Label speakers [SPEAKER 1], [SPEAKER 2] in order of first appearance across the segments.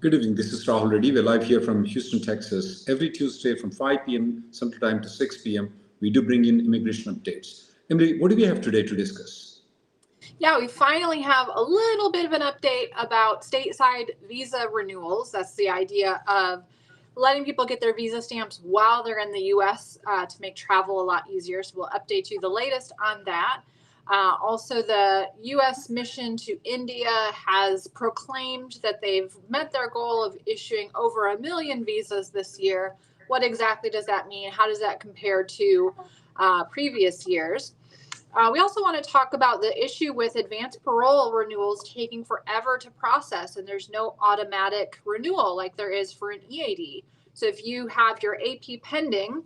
[SPEAKER 1] Good evening. This is Rahul Reddy. We're live here from Houston, Texas. Every Tuesday from 5 p.m. Central Time to 6 p.m., we do bring in immigration updates. Emily, what do we have today to discuss?
[SPEAKER 2] Yeah, we finally have a little bit of an update about stateside visa renewals. That's the idea of letting people get their visa stamps while they're in the U.S. To make travel a lot easier. So we'll update you the latest on that. Also, the U.S. mission to India has proclaimed that they've met their goal of issuing over 1 million visas this year. What exactly does that mean? How does that compare to previous years? We also want to talk about the issue with advanced parole renewals taking forever to process, and there's no automatic renewal like there is for an EAD. So if you have your AP pending,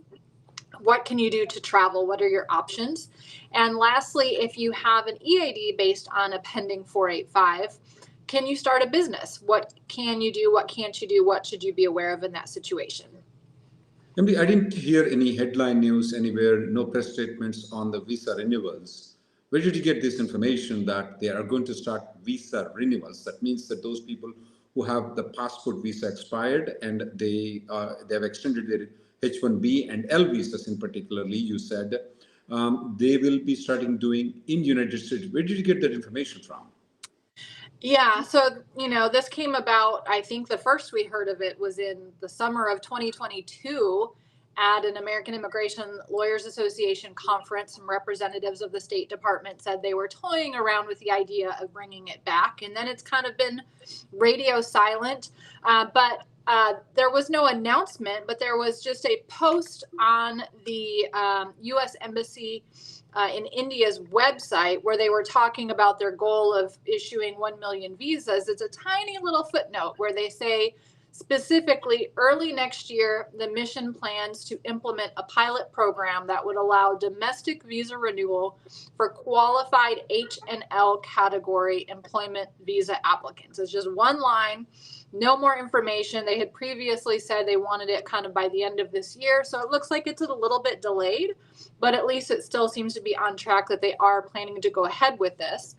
[SPEAKER 2] what can you do to travel? What are your options? And lastly, if you have an EAD based on a pending 485, can you start a business? What can you do? What can't you do? What should you be aware of in that situation?
[SPEAKER 1] Emily, I didn't hear any headline news anywhere, no press statements on the visa renewals. Where did you get this information that they are going to start visa renewals? That means that those people who have the passport visa expired and they have extended their H4 and L visas in particularly, you said, they will be starting doing in United States. Where did you get that information from?
[SPEAKER 2] Yeah, so, this came about, I think the first we heard of it was in the summer of 2022 at an American Immigration Lawyers Association conference. Some representatives of the State Department said they were toying around with the idea of bringing it back. And then it's kind of been radio silent. But there was no announcement, but there was just a post on the U.S. Embassy in India's website where they were talking about their goal of issuing 1 million visas. It's a tiny little footnote where they say specifically early next year, the mission plans to implement a pilot program that would allow domestic visa renewal for qualified H and L category employment visa applicants. It's just one line. No more information. They had previously said they wanted it kind of by the end of this year. So it looks like it's a little bit delayed, but at least it still seems to be on track that they are planning to go ahead with this.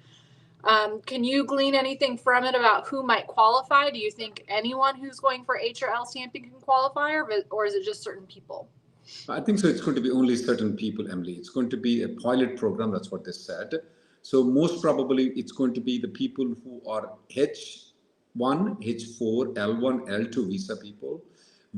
[SPEAKER 2] Can you glean anything from it about who might qualify? Do you think anyone who's going for H or L stamping can qualify, or is it just certain people?
[SPEAKER 1] I think so. It's going to be only certain people, Emily. It's going to be a pilot program. That's what they said. So most probably it's going to be the people who are H1, H4, L1, L2 visa people.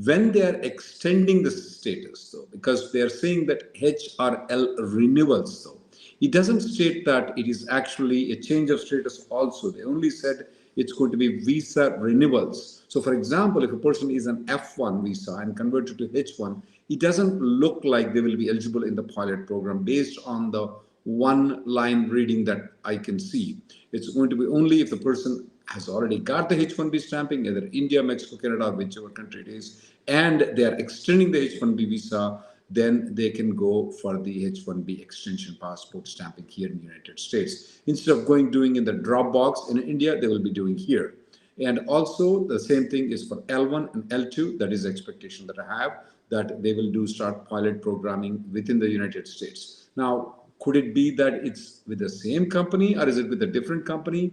[SPEAKER 1] When they are extending the status, though, because they are saying that H or L renewals, though, it doesn't state that it is actually a change of status also. They only said it's going to be visa renewals. So for example, if a person is an F1 visa and converted to H1, it doesn't look like they will be eligible in the pilot program based on the one line reading that I can see. It's going to be only if the person has already got the H1B stamping, either India, Mexico, Canada, or whichever country it is, and they are extending the H1B visa, then they can go for the H1B extension passport stamping here in the United States. Instead of doing in the drop box in India, they will be doing here. And also the same thing is for L1 and L2. That is the expectation that I have, that they will start pilot programming within the United States. Now, could it be that it's with the same company or is it with a different company?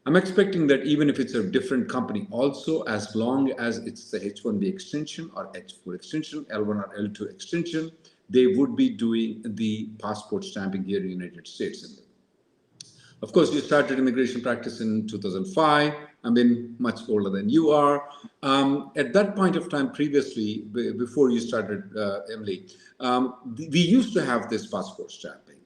[SPEAKER 1] I'm expecting that even if it's a different company also, as long as it's the H1B extension or H4 extension, L1 or L2 extension, they would be doing the passport stamping here in the United States. Of course, you started immigration practice in 2005. I've been much older than you are. At that point of time previously, before you started, Emily, we used to have this passport stamping.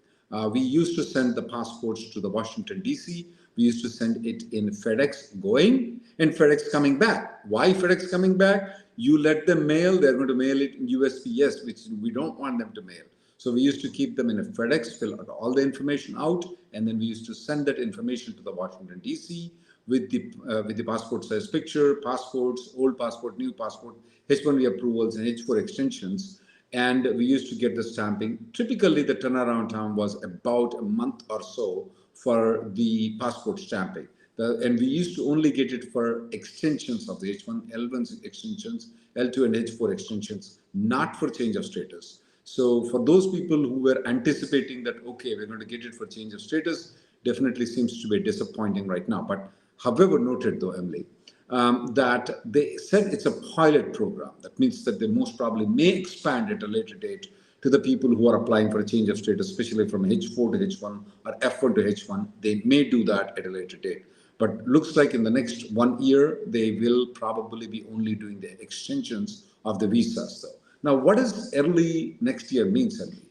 [SPEAKER 1] We used to send the passports to the Washington, D.C. We used to send it in FedEx going and FedEx coming back. Why FedEx coming back? You let them mail, they're going to mail it in USPS, which we don't want them to mail. So we used to keep them in a FedEx, fill out all the information out, and then we used to send that information to the Washington, D.C. with the passport size picture, passports, old passport, new passport, H1B approvals, and H4 extensions. And we used to get the stamping. Typically, the turnaround time was about a month or so for the passport stamping. And we used to only get it for extensions of the H1, L1 extensions, L2 and H4 extensions, not for change of status. So for those people who were anticipating that, okay, we're going to get it for change of status, definitely seems to be disappointing right now. But however noted though, Emily, that they said it's a pilot program. That means that they most probably may expand at a later date to the people who are applying for a change of status, especially from H4 to H1 or F1 to H1. They may do that at a later date. But looks like in the next 1 year, they will probably be only doing the extensions of the visas. So now, what does early next year mean, Sandy?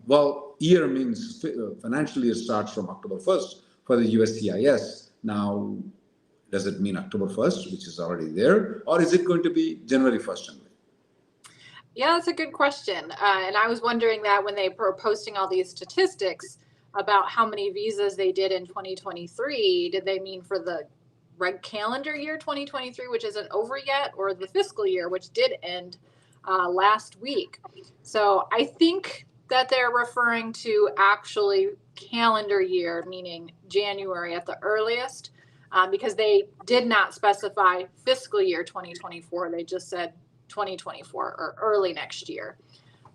[SPEAKER 1] Well, year means financial year starts from October 1st for the USCIS. Now, does it mean October 1st, which is already there, or is it going to be January 1st only?
[SPEAKER 2] Yeah, that's a good question. And I was wondering that when they were posting all these statistics about how many visas they did in 2023, did they mean for the calendar year 2023, which isn't over yet, or the fiscal year, which did end last week? So I think that they're referring to actually calendar year, meaning January at the earliest, because they did not specify fiscal year 2024. They just said 2024 or early next year.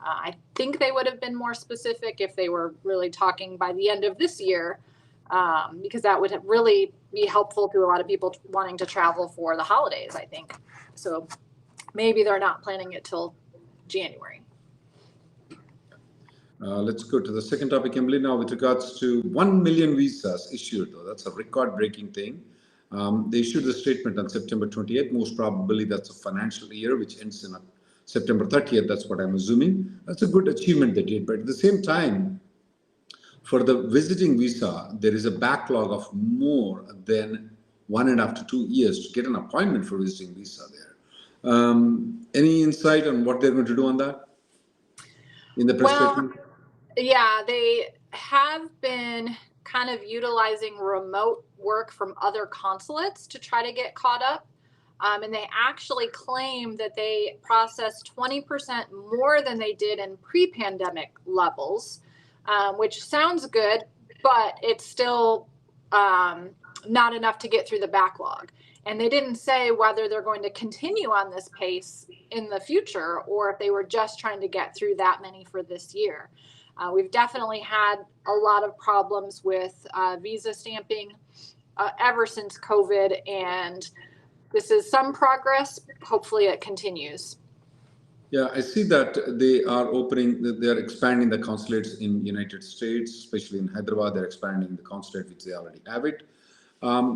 [SPEAKER 2] I think they would have been more specific if they were really talking by the end of this year, because that would really be helpful to a lot of people wanting to travel for the holidays, I think. So maybe they're not planning it till January.
[SPEAKER 1] Let's go to the second topic, Emily. Now, with regards to 1 million visas issued, though, that's a record-breaking thing. They issued the statement on September 28th. Most probably that's a financial year, which ends in September 30th. That's what I'm assuming. That's a good achievement they did. But at the same time, for the visiting visa, there is a backlog of more than 1.5 to 2 years to get an appointment for visiting visa there. Any insight on what they're going to do on that in the press statement?
[SPEAKER 2] Yeah, they have been kind of utilizing remote work from other consulates to try to get caught up. And they actually claim that they processed 20% more than they did in pre-pandemic levels, which sounds good, but it's still not enough to get through the backlog. And they didn't say whether they're going to continue on this pace in the future or if they were just trying to get through that many for this year. We've definitely had a lot of problems with visa stamping ever since COVID, and this is some progress. Hopefully it continues.
[SPEAKER 1] Yeah, I see that they are expanding the consulates in United States, especially in Hyderabad. They're expanding the consulate, which they already have it.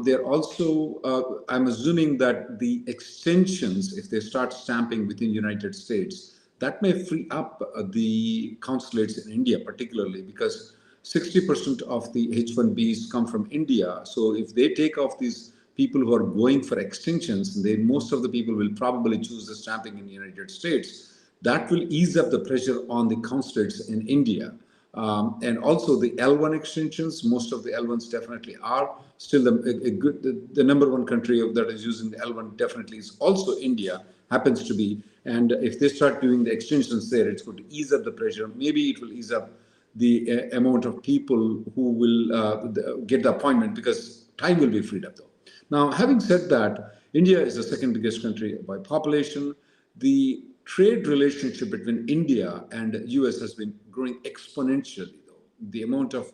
[SPEAKER 1] They're also, I'm assuming that the extensions, if they start stamping within United States, that may free up the consulates in India, particularly because 60% of the H1Bs come from India. So if they take off these people who are going for extensions, then most of the people will probably choose the stamping in the United States. That will ease up the pressure on the consulates in India. And also the L1 extensions, most of the L1s definitely are still the number one country that is using the L1 definitely is also India, happens to be. And if they start doing the extensions there, it's going to ease up the pressure. Maybe it will ease up the amount of people who will get the appointment because time will be freed up though. Now, having said that, India is the second biggest country by population. The trade relationship between India and US has been growing exponentially though. The amount of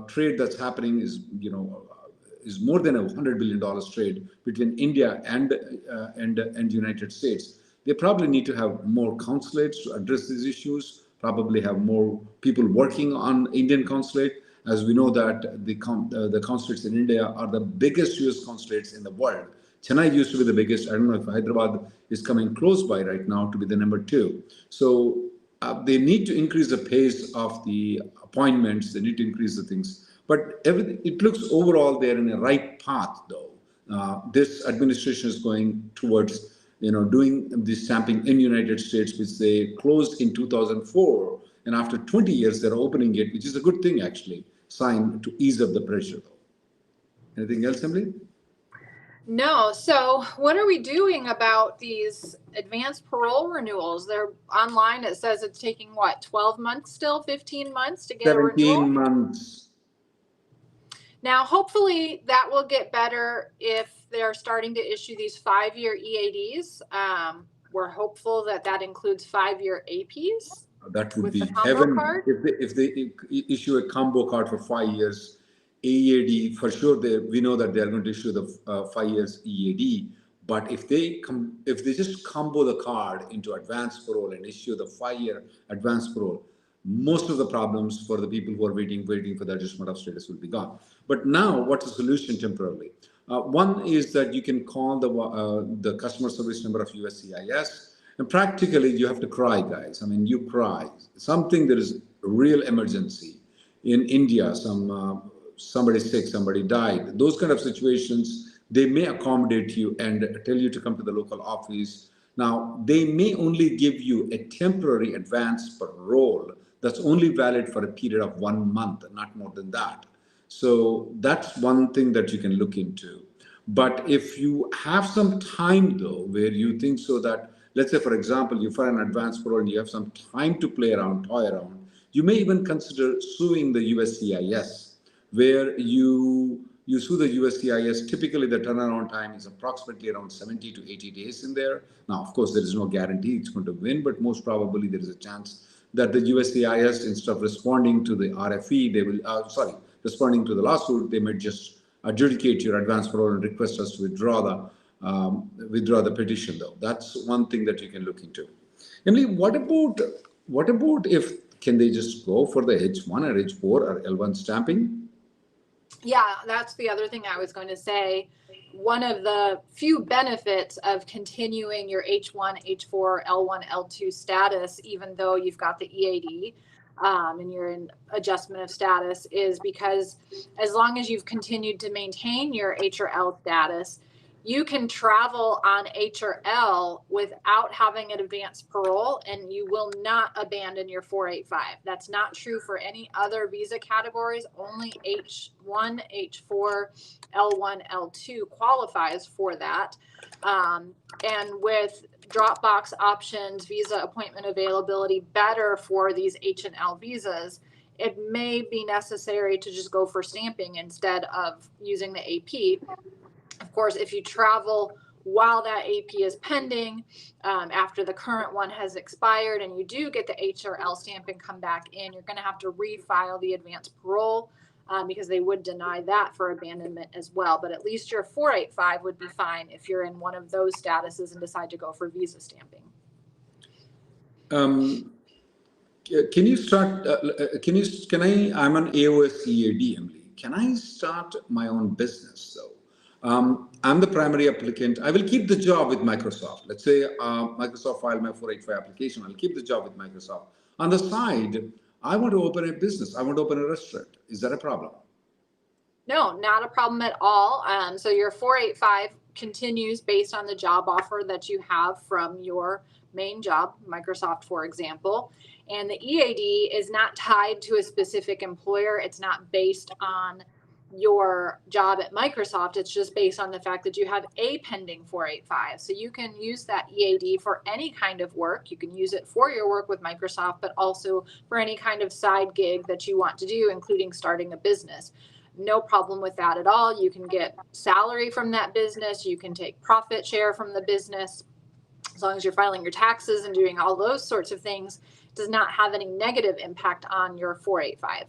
[SPEAKER 1] trade that's happening is, is more than $100 billion trade between India and United States. They probably need to have more consulates to address these issues, probably have more people working on Indian consulate. As we know that the consulates in India are the biggest US consulates in the world. Chennai used to be the biggest. I don't know if Hyderabad is coming close by right now to be the number 2. So they need to increase the pace of the appointments. They need to increase the things. But it looks overall they're in the right path, though. This administration is going towards, doing the stamping in United States, which they closed in 2004, and after 20 years they're opening it, which is a good thing actually, sign to ease up the pressure, though. Anything else, Emily?
[SPEAKER 2] No. So what are we doing about these advanced parole renewals? They're online. It says it's taking 12 months still, 15 months to get a renewal?
[SPEAKER 1] 17 months.
[SPEAKER 2] Now, hopefully that will get better if they're starting to issue these 5-year EADs. We're hopeful that includes 5-year APs.
[SPEAKER 1] That would be heaven if they issue a combo card for 5 years. EAD, for sure, we know that they are going to issue the 5 years EAD. But if they just combo the card into advanced parole and issue the 5-year advanced parole, most of the problems for the people who are waiting for the adjustment of status will be gone. But now, what's the solution temporarily? One is that you can call the customer service number of USCIS, and practically you have to cry, guys. I mean, you cry. There is a real emergency. In India, somebody's sick, somebody died. Those kind of situations, they may accommodate you and tell you to come to the local office. Now, they may only give you a temporary advance parole that's only valid for a period of 1 month, not more than that. So that's one thing that you can look into. But if you have some time, though, where you think so that, let's say, for example, you file an advance parole and you have some time to play around, toy around, you may even consider suing the USCIS, where you sue the USCIS. Typically, the turnaround time is approximately around 70 to 80 days in there. Now, of course, there is no guarantee it's going to win, but most probably there is a chance that the USCIS, instead of responding to the RFE, responding to the lawsuit, they might just adjudicate your advance parole and request us to withdraw the petition, though. That's one thing that you can look into. Emily, what about can they just go for the H1 or H4 or L1 stamping?
[SPEAKER 2] Yeah, that's the other thing I was going to say. One of the few benefits of continuing your H1, H4, L1, L2 status, even though you've got the EAD and you're in adjustment of status, is because as long as you've continued to maintain your H or L status, you can travel on H or L without having an advanced parole, and you will not abandon your 485. That's not true for any other visa categories. Only H1, H4, L1, L2 qualifies for that. And with Dropbox options, visa appointment availability better for these H and L visas, it may be necessary to just go for stamping instead of using the AP. Of course, if you travel while that AP is pending, after the current one has expired and you do get the H or L stamp and come back in, you're going to have to refile the advanced parole because they would deny that for abandonment as well. But at least your 485 would be fine if you're in one of those statuses and decide to go for visa stamping.
[SPEAKER 1] Can you start, I'm an AOS EAD, Emily. Can I start my own business, though? I'm the primary applicant. I will keep the job with Microsoft. Let's say Microsoft filed my 485 application. I'll keep the job with Microsoft. On the side, I want to open a business. I want to open a restaurant. Is that a problem? No,
[SPEAKER 2] not a problem at all. So your 485 continues based on the job offer that you have from your main job, Microsoft, for example. And the EAD is not tied to a specific employer. It's not based on your job at Microsoft. It's just based on the fact that you have a pending 485. So you can use that EAD for any kind of work. You can use it for your work with Microsoft, but also for any kind of side gig that you want to do, including starting a business. No problem with that at all. You can get salary from that business. You can take profit share from the business. As long as you're filing your taxes and doing all those sorts of things, it does not have any negative impact on your 485.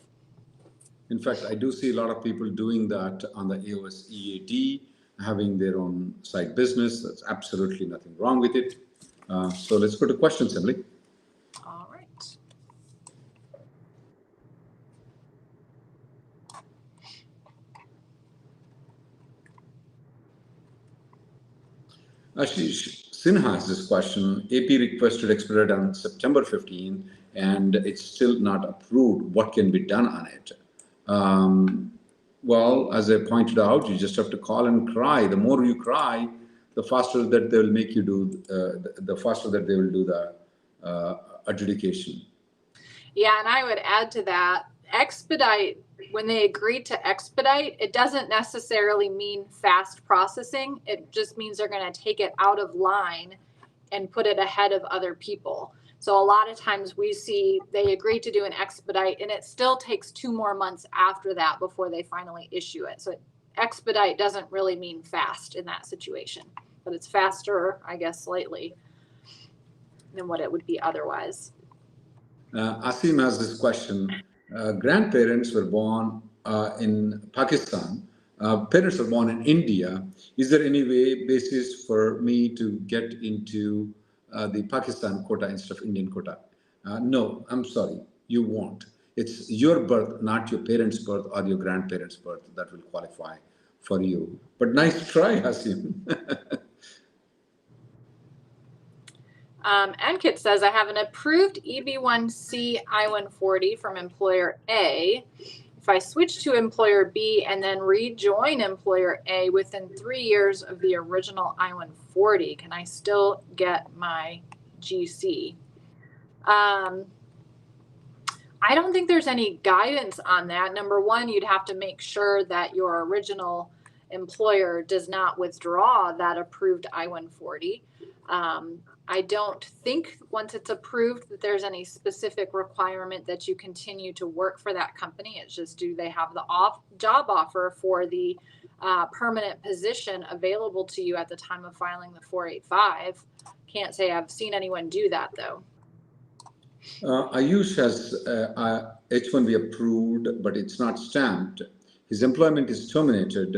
[SPEAKER 1] In fact, I do see a lot of people doing that on the AOS EAD, having their own side business. There's absolutely nothing wrong with it. So let's go to questions, Emily.
[SPEAKER 2] All right.
[SPEAKER 1] Ashish Sinha has this question. AP requested expedite on September 15, and it's still not approved. What can be done on it? Well, as I pointed out, you just have to call and cry. The more you cry, the faster that they will make you do, the faster that they will do the adjudication.
[SPEAKER 2] Yeah, and I would add to that, expedite, when they agreed to expedite, it doesn't necessarily mean fast processing. It just means they're going to take it out of line and put it ahead of other people. So a lot of times we see they agree to do an expedite and it still takes 2 more months after that before they finally issue it. So expedite doesn't really mean fast in that situation, but it's faster, I guess, slightly than what it would be otherwise.
[SPEAKER 1] Asim has this question. Grandparents were born in Pakistan, parents are born in India. Is there any way, basis for me to get into the Pakistan quota instead of Indian quota? No, I'm sorry, you won't. It's your birth, not your parents' birth or your grandparents' birth that will qualify for you. But nice try, Hasim.
[SPEAKER 2] Ankit says, I have an approved EB1C I-140 from employer A. If I switch to employer B and then rejoin employer A within 3 years of the original I-140, can I still get my GC? I don't think there's any guidance on that. Number one, you'd have to make sure that your original employer does not withdraw that approved I-140. I don't think once it's approved that there's any specific requirement that you continue to work for that company. It's just, do they have the job offer for the permanent position available to you at the time of filing the 485? Can't say I've seen anyone do that though.
[SPEAKER 1] Ayush has H1B approved, but it's not stamped. His employment is terminated.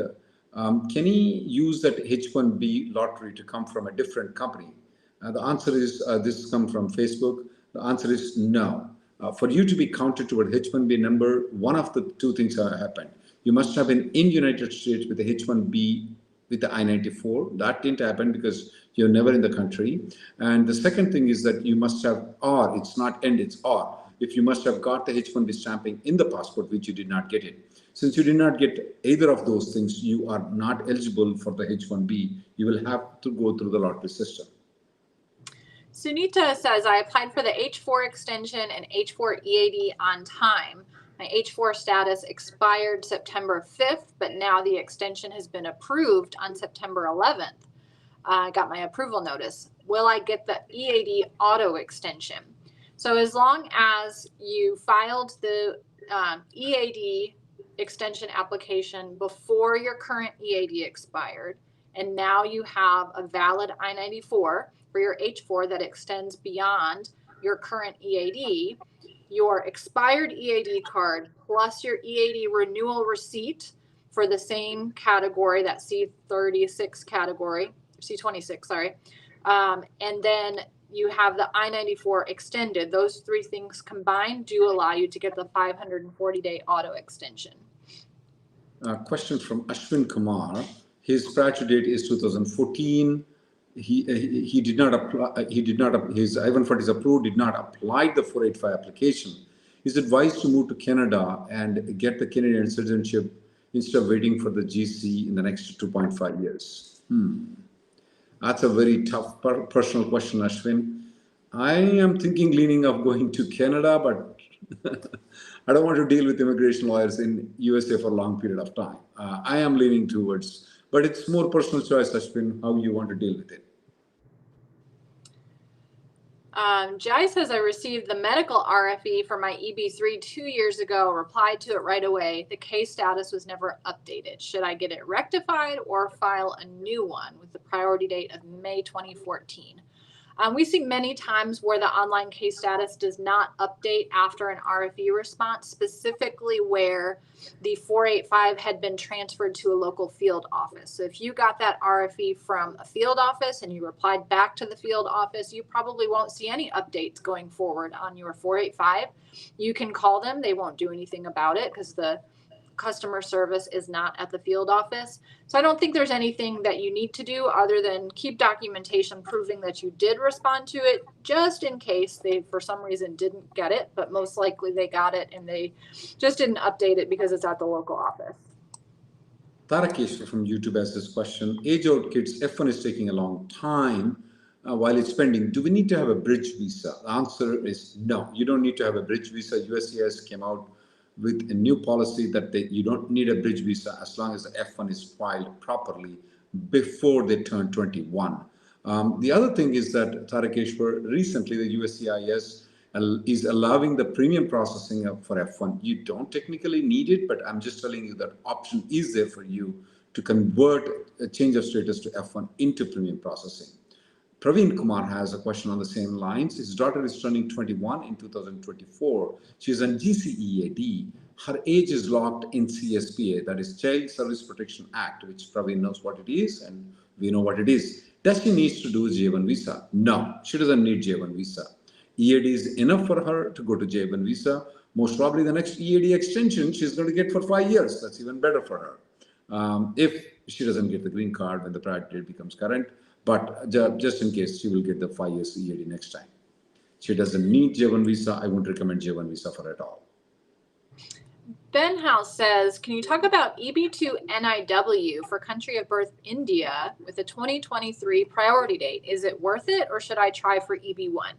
[SPEAKER 1] Can he use that H1B lottery to come from a different company? The answer is, this comes from Facebook. The answer is no. For you to be counted toward H1B number, one of the two things have happened. You must have been in United States with the H1B with the I-94. That didn't happen because you're never in the country. And the second thing is that you must have, or it's not and it's or. If you must have got the H1B stamping in the passport, which you did not get it. Since you did not get either of those things, you are not eligible for the H1B. You will have to go through the lottery system.
[SPEAKER 2] Sunita says, I applied for the H4 extension and H4 EAD on time. My H4 status expired September 5th, but now the extension has been approved on September 11th. I got my approval notice. Will I get the EAD auto extension? So as long as you filed the EAD extension application before your current EAD expired, and now you have a valid I-94 for your H4 that extends beyond your current EAD, your expired EAD card plus your EAD renewal receipt for the same category, that C36 category, C26, sorry, and then you have the I-94 extended. Those three things combined do allow you to get the 540-day auto extension.
[SPEAKER 1] Question from Ashwin Kumar. His prior to date is 2014. He did not apply. His I-140 is approved. Did not apply the 485 application. Is advised to move to Canada and get the Canadian citizenship instead of waiting for the GC in the next 2.5 years. That's a very tough personal question, Ashwin. I am leaning of going to Canada, but I don't want to deal with immigration lawyers in USA for a long period of time. I am leaning towards, but it's more personal choice, Ashwin, how you want to deal with it.
[SPEAKER 2] Jai says, I received the medical RFE for my EB3 2 years ago, replied to it right away. The case status was never updated. Should I get it rectified or file a new one with the priority date of May 2014? We see many times where the online case status does not update after an RFE response, specifically where the 485 had been transferred to a local field office. So if you got that RFE from a field office and you replied back to the field office, you probably won't see any updates going forward on your 485. You can call them. They won't do anything about it because the customer service is not at the field office. So I don't think there's anything that you need to do other than keep documentation proving that you did respond to it, just in case they for some reason didn't get it, but most likely they got it and they just didn't update it because it's at the local office.
[SPEAKER 1] Tarakesh from YouTube has this question. Age-out kids, F1 is taking a long time while it's pending. Do we need to have a bridge visa? The answer is no. You don't need to have a bridge visa. USCIS came out with a new policy that you don't need a bridge visa as long as the F1 is filed properly before they turn 21. The other thing is that, Tarakeshwar, recently the USCIS is allowing the premium processing for F1. You don't technically need it, but I'm just telling you that option is there for you to convert a change of status to F1 into premium processing. Praveen Kumar has a question on the same lines. His daughter is turning 21 in 2024. She's on GCEAD. her age is locked in CSPA, that is Child Service Protection Act, which Praveen knows what it is, and we know what it is. Does she need to do J1 visa? No, she doesn't need J1 visa. EAD is enough for her to go to J1 visa. Most probably the next EAD extension she's going to get for 5 years. That's even better for her. If she doesn't get the green card when the priority date becomes current, but just in case, she will get the 5 years EAD next time. She doesn't need J1 visa. I won't recommend J1 visa for her at all.
[SPEAKER 2] Ben House says, can you talk about EB2 NIW for country of birth India with a 2023 priority date? Is it worth it, or should I try for EB1?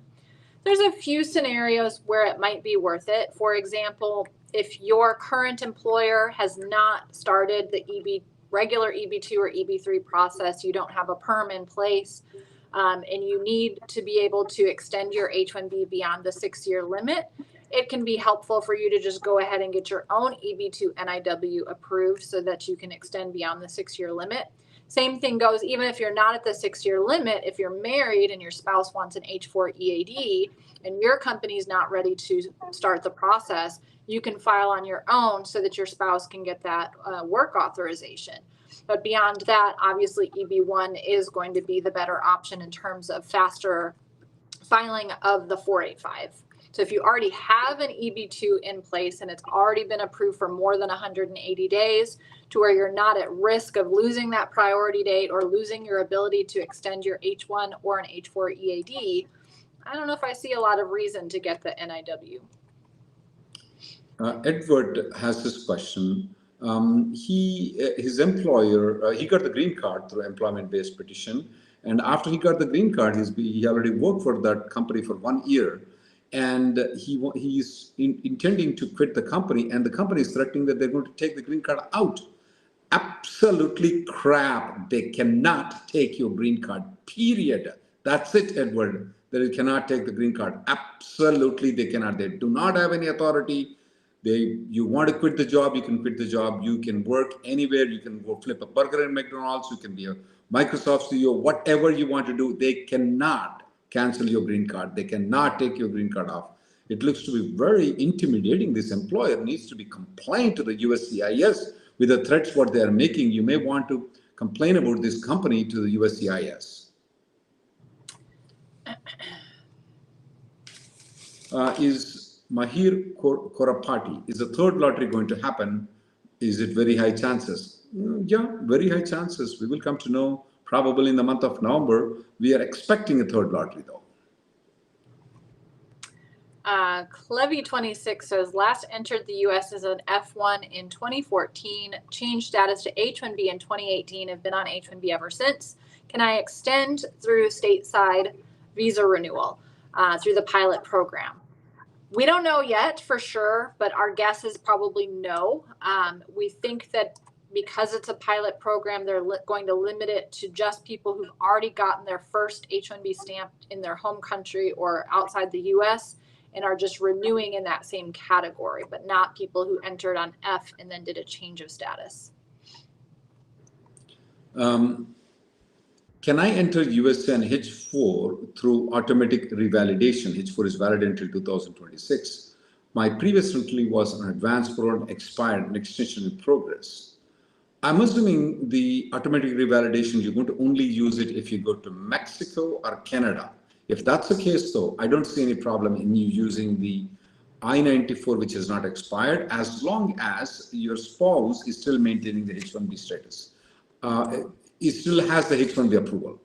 [SPEAKER 2] There's a few scenarios where it might be worth it. For example, if your current employer has not started the regular EB2 or EB3 process, you don't have a PERM in place, and you need to be able to extend your H-1B beyond the 6-year limit, it can be helpful for you to just go ahead and get your own EB2 NIW approved so that you can extend beyond the 6-year limit. Same thing goes, even if you're not at the 6-year limit, if you're married and your spouse wants an H4 EAD and your company's not ready to start the process, you can file on your own so that your spouse can get that work authorization. But beyond that, obviously EB1 is going to be the better option in terms of faster filing of the 485. So if you already have an EB2 in place and it's already been approved for more than 180 days to where you're not at risk of losing that priority date or losing your ability to extend your H1 or an H4 EAD, I don't know if I see a lot of reason to get the NIW.
[SPEAKER 1] Edward has this question. His employer, he got the green card through employment-based petition. And after he got the green card, he already worked for that company for 1 year. And he's intending to quit the company, and the company is threatening that they're going to take the green card out. Absolutely crap. They cannot take your green card, period. That's it, Edward. They cannot take the green card. Absolutely, they cannot. They do not have any authority. You want to quit the job, you can quit the job. You can work anywhere. You can go flip a burger in McDonald's. You can be a Microsoft CEO, whatever you want to do. They cannot cancel your green card. They cannot take your green card off. It looks to be very intimidating. This employer needs to be complained to the USCIS with the threats what they are making. You may want to complain about this company to the USCIS. Is Mahir Korapati, is the third lottery going to happen? Is it very high chances? Yeah, very high chances. We will come to know probably in the month of November. We are expecting a third lottery though.
[SPEAKER 2] Clevy26 says, last entered the U.S. as an F1 in 2014, changed status to H-1B in 2018, have been on H-1B ever since. Can I extend through stateside visa renewal through the pilot program? We don't know yet for sure, but our guess is probably no. We think that because it's a pilot program, they're going to limit it to just people who've already gotten their first H-1B stamped in their home country or outside the U.S. and are just renewing in that same category, but not people who entered on F and then did a change of status.
[SPEAKER 1] Can I enter USA and H4 through automatic revalidation? H4 is valid until 2026. My previous entry was an advanced parole expired and extension in progress. I'm assuming the automatic revalidation, you're going to only use it if you go to Mexico or Canada. If that's the case, though, I don't see any problem in you using the I-94, which is not expired, as long as your spouse is still maintaining the H-1B status. It still has the H-1B approval.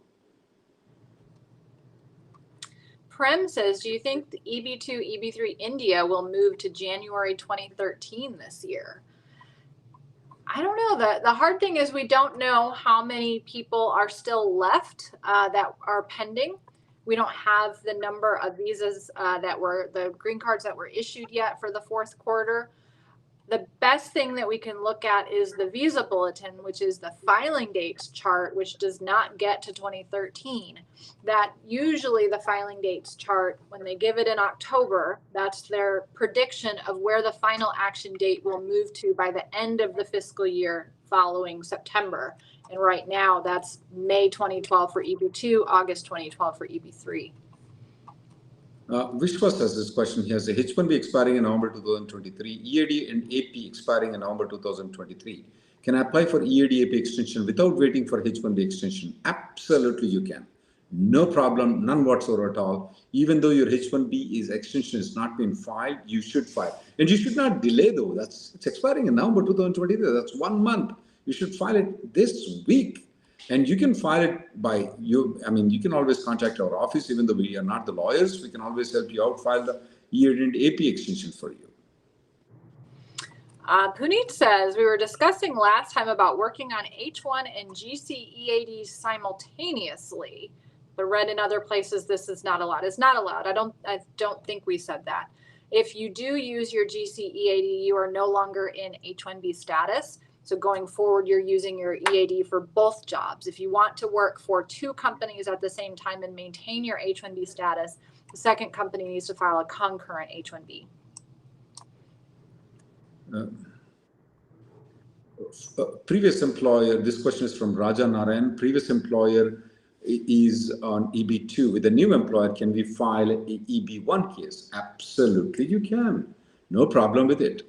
[SPEAKER 2] Prem says, do you think the EB2, EB3 India will move to January 2013 this year? I don't know. The hard thing is we don't know how many people are still left that are pending. We don't have the number of visas the green cards that were issued yet for the fourth quarter. The best thing that we can look at is the visa bulletin, which is the filing dates chart, which does not get to 2013. That usually the filing dates chart, when they give it in October, that's their prediction of where the final action date will move to by the end of the fiscal year following September. And right now that's May 2012 for EB2, August 2012 for EB3.
[SPEAKER 1] Vishwas has this question. He has a H1B expiring in November 2023, EAD and AP expiring in November 2023. Can I apply for EAD AP extension without waiting for H1B extension? Absolutely, you can. No problem, none whatsoever at all. Even though your H1B extension has not been filed, you should file. And you should not delay though. It's expiring in November 2023. That's 1 month. You should file it this week. And you can file it by you. I mean, you can always contact our office, even though we are not the lawyers. We can always help you out, file the EAD and AP extension for you.
[SPEAKER 2] Puneet says, we were discussing last time about working on H1 and GC EAD simultaneously. The read in other places, this is not allowed. It's not allowed. I don't think we said that. If you do use your GC EAD, you are no longer in H1B status. So going forward, you're using your EAD for both jobs. If you want to work for 2 companies at the same time and maintain your H1B status, the second company needs to file a concurrent H1B.
[SPEAKER 1] Previous employer, this question is from Raja Narayan. Previous employer is on EB2. With a new employer, can we file a EB1 case? Absolutely, you can. No problem with it.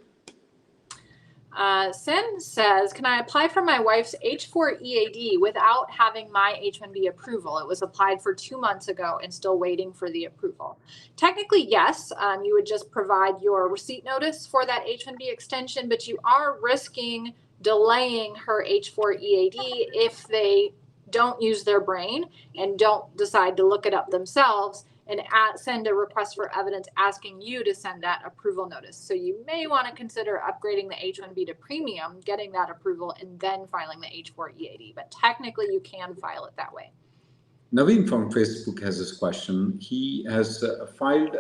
[SPEAKER 2] Sen says, can I apply for my wife's H4 EAD without having my H1B approval? It was applied for 2 months ago and still waiting for the approval. Technically, yes, you would just provide your receipt notice for that H1B extension, but you are risking delaying her H4 EAD if they don't use their brain and don't decide to look it up themselves and send a request for evidence asking you to send that approval notice. So you may want to consider upgrading the H1B to premium, getting that approval, and then filing the H4 EAD. But technically, you can file it that way.
[SPEAKER 1] Naveen from Facebook has this question. He has filed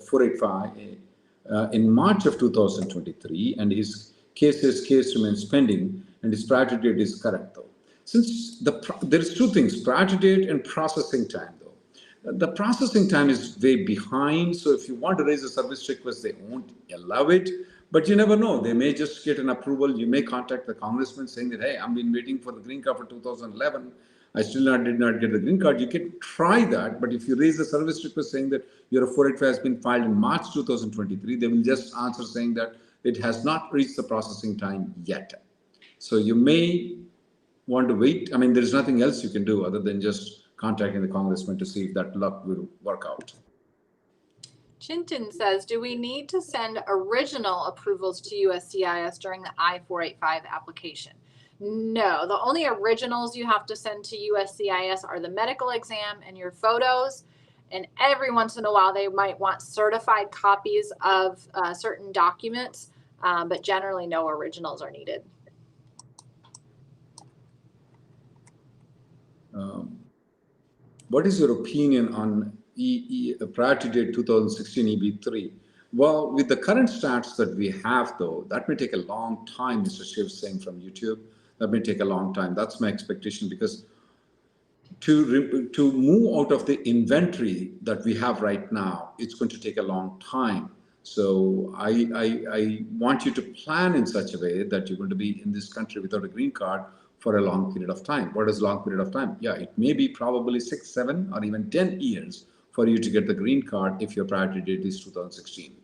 [SPEAKER 1] 485 in March of 2023, and his case remains pending, and his priority date is correct, though. Since there's 2 things, priority date and processing time. The processing time is way behind, so if you want to raise a service request, they won't allow it. But you never know. They may just get an approval. You may contact the congressman saying that, hey, I've been waiting for the green card for 2011. I still did not get the green card. You can try that. But if you raise a service request saying that your 485 has been filed in March 2023, they will just answer saying that it has not reached the processing time yet. So you may want to wait. I mean, there's nothing else you can do other than just contacting the congressman to see if that luck will work out.
[SPEAKER 2] Chintan says, do we need to send original approvals to USCIS during the I-485 application? No, the only originals you have to send to USCIS are the medical exam and your photos. And every once in a while, they might want certified copies of certain documents, but generally no originals are needed.
[SPEAKER 1] What is your opinion on priority date 2016 EB3? Well, with the current stats that we have, though, that may take a long time, Mr. Shiv saying from YouTube. That may take a long time. That's my expectation, because to move out of the inventory that we have right now, it's going to take a long time. So I want you to plan in such a way that you're going to be in this country without a green card for a long period of time. What is long period of time? Yeah, it may be probably 6, 7, or even 10 years for you to get the green card if your priority date is 2016.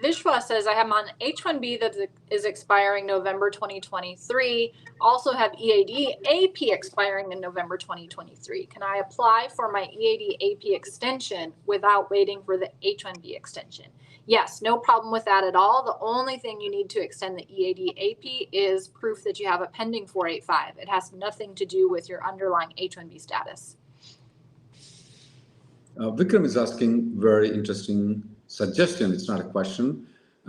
[SPEAKER 2] Vishwa says, I have on H1B that is expiring November 2023. Also have EAD AP expiring in November 2023. Can I apply for my EAD AP extension without waiting for the H1B extension? Yes, no problem with that at all. The only thing you need to extend the EAD AP is proof that you have a pending 485. It has nothing to do with your underlying H1B status.
[SPEAKER 1] Vikram is asking very interesting suggestion. It's not a question.